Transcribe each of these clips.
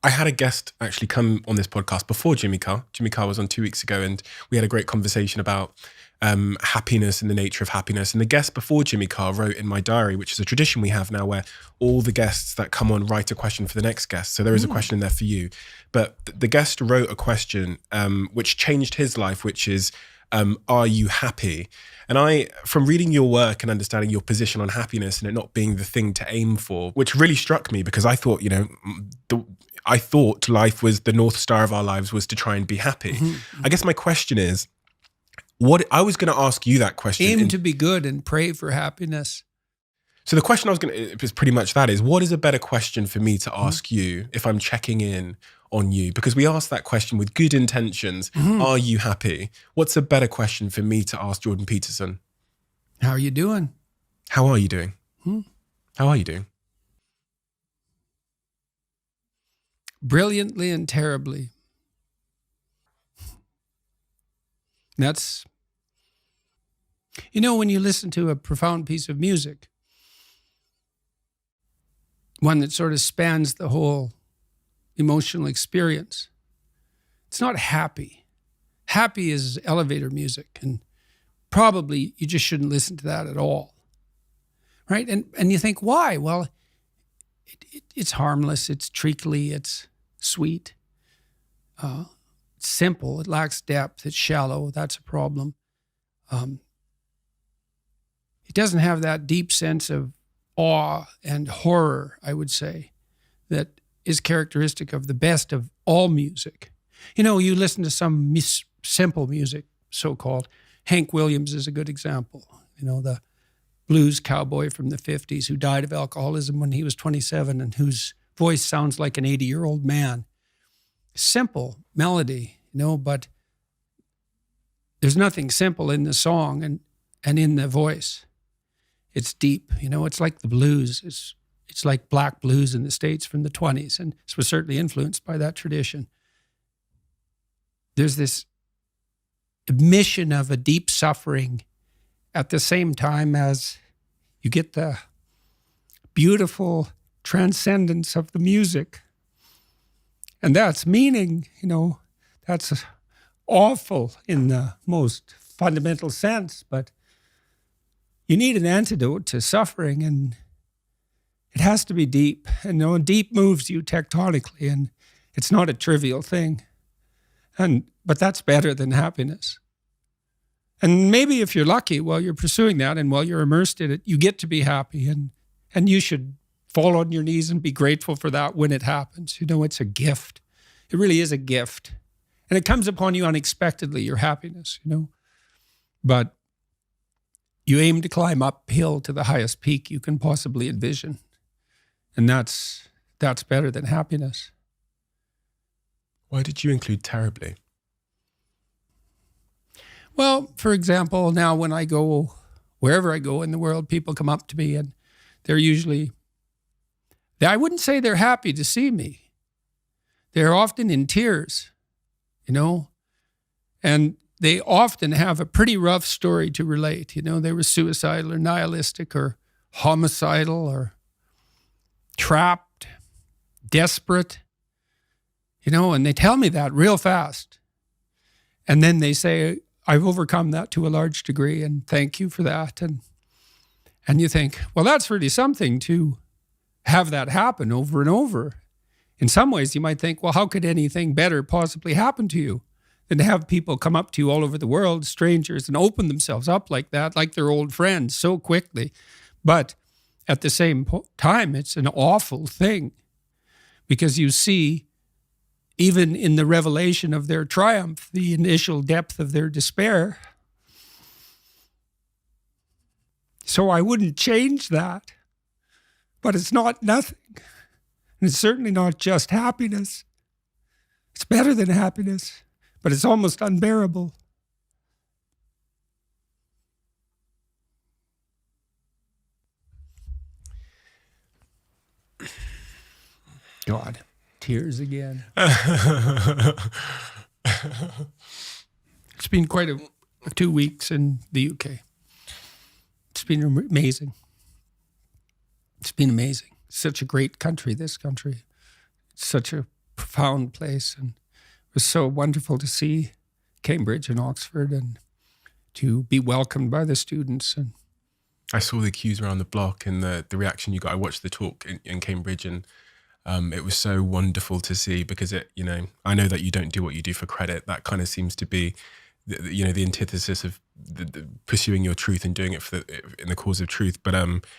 I had a guest actually come on this podcast before Jimmy Carr. Jimmy Carr was on 2 weeks ago, and we had a great conversation about happiness and the nature of happiness. And the guest before Jimmy Carr wrote in my diary, which is a tradition we have now where all the guests that come on write a question for the next guest. So there is a question in there for you. But the guest wrote a question which changed his life, which is, are you happy? And from reading your work and understanding your position on happiness and it not being the thing to aim for, which really struck me because I thought, I thought life was the North Star of our lives was to try and be happy. Mm-hmm. I guess my question is, I was going to ask you that question. Aim to be good and pray for happiness. So the question I was going to, is pretty much that is, what is a better question for me to ask you if I'm checking in on you? Because we asked that question with good intentions. Mm-hmm. Are you happy? What's a better question for me to ask Jordan Peterson? How are you doing? How are you doing? How are you doing? Brilliantly and terribly. That's, when you listen to a profound piece of music, one that sort of spans the whole emotional experience, it's not happy. Happy is elevator music, and probably you just shouldn't listen to that at all, right? And you think, why? Well, it's harmless, it's treacly, it's sweet, it's simple, it lacks depth, it's shallow, that's a problem. It doesn't have that deep sense of awe and horror, I would say, that is characteristic of the best of all music. You listen to some simple music, so-called. Hank Williams is a good example. The blues cowboy from the 50s who died of alcoholism when he was 27 and whose voice sounds like an 80-year-old man. Simple melody, but there's nothing simple in the song and in the voice. It's deep, it's like the blues. It's like black blues in the States from the 20s, and this was certainly influenced by that tradition. There's this admission of a deep suffering at the same time as you get the beautiful transcendence of the music. And that's meaning, that's awful in the most fundamental sense, but you need an antidote to suffering, and it has to be deep. And deep moves you tectonically, and it's not a trivial thing. But that's better than happiness. And maybe if you're lucky while you're pursuing that and while you're immersed in it, you get to be happy, and you should fall on your knees and be grateful for that when it happens. It's a gift. It really is a gift. And it comes upon you unexpectedly, your happiness, But you aim to climb uphill to the highest peak you can possibly envision. And that's better than happiness. Why did you include terribly? Well, for example, now when I go, wherever I go in the world, people come up to me and they're usually, I wouldn't say they're happy to see me. They're often in tears, and they often have a pretty rough story to relate. They were suicidal or nihilistic or homicidal or trapped, desperate, and they tell me that real fast. And then they say, I've overcome that to a large degree, and thank you for that. And you think, well, that's really something to have that happen over and over. In some ways, you might think, well, how could anything better possibly happen to you than to have people come up to you all over the world, strangers, and open themselves up like that, like they're old friends so quickly. But at the same time, it's an awful thing because you see, even in the revelation of their triumph, the initial depth of their despair. So I wouldn't change that, but it's not nothing. And it's certainly not just happiness. It's better than happiness, but it's almost unbearable. God, tears again. It's been quite 2 weeks in the UK. It's been amazing. It's been amazing. Such a great country, this country. It's such a profound place. And it was so wonderful to see Cambridge and Oxford and to be welcomed by the students. And I saw the queues around the block and the reaction you got. I watched the talk in Cambridge, and it was so wonderful to see, because I know that you don't do what you do for credit. That kind of seems to be the antithesis of the pursuing your truth and doing it in the cause of truth. But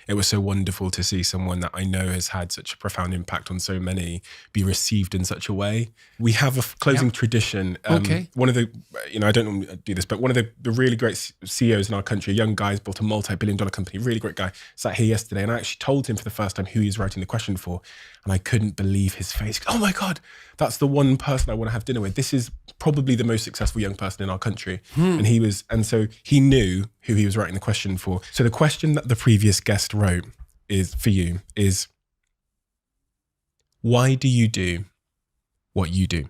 it was so wonderful to see someone that I know has had such a profound impact on so many be received in such a way. We have a closing tradition. Okay. One of the, I don't normally do this, but one of the really great CEOs in our country, a young guy, has built a multi-billion-dollar company, really great guy, sat here yesterday, and I actually told him for the first time who he was writing the question for, and I couldn't believe his face. Oh my God, that's the one person I want to have dinner with. This is probably the most successful young person in our country. And so he knew who he was writing the question for. So the question that the previous guest wrote is, why do you do what you do?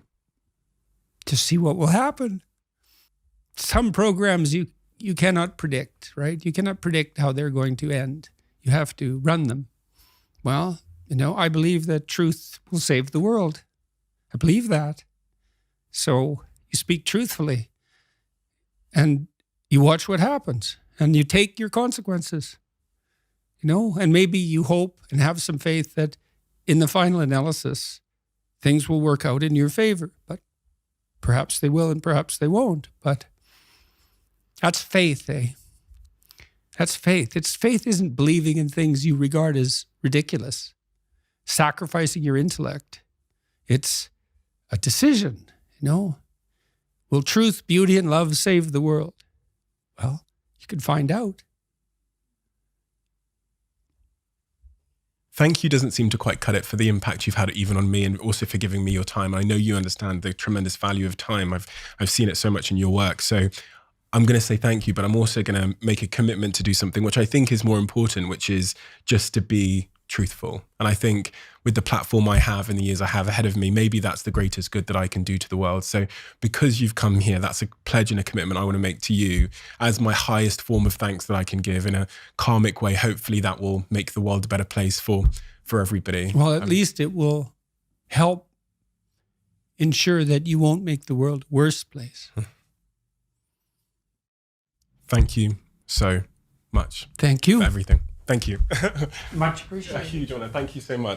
to see what will happen. Some programs you cannot predict, right? You cannot predict how they're going to end. You have to run them. Well, I believe that truth will save the world. I believe that. So you speak truthfully and you watch what happens and you take your consequences, and maybe you hope and have some faith that in the final analysis, things will work out in your favor, but perhaps they will and perhaps they won't. But that's faith, eh? That's faith. Faith isn't believing in things you regard as ridiculous, sacrificing your intellect. It's a decision, Will truth, beauty, and love save the world? Well, you can find out. Thank you doesn't seem to quite cut it for the impact you've had even on me, and also for giving me your time. I know you understand the tremendous value of time. I've seen it so much in your work. So I'm going to say thank you, but I'm also going to make a commitment to do something which I think is more important, which is just to be truthful. And I think with the platform I have and the years I have ahead of me, maybe that's the greatest good that I can do to the world. So because you've come here, that's a pledge and a commitment I want to make to you as my highest form of thanks that I can give in a karmic way. Hopefully that will make the world a better place for everybody. Well, at least it will help ensure that you won't make the world a worse place. Thank you so much. Thank you. For everything. Thank you. Much appreciated. A huge honor. Thank you so much.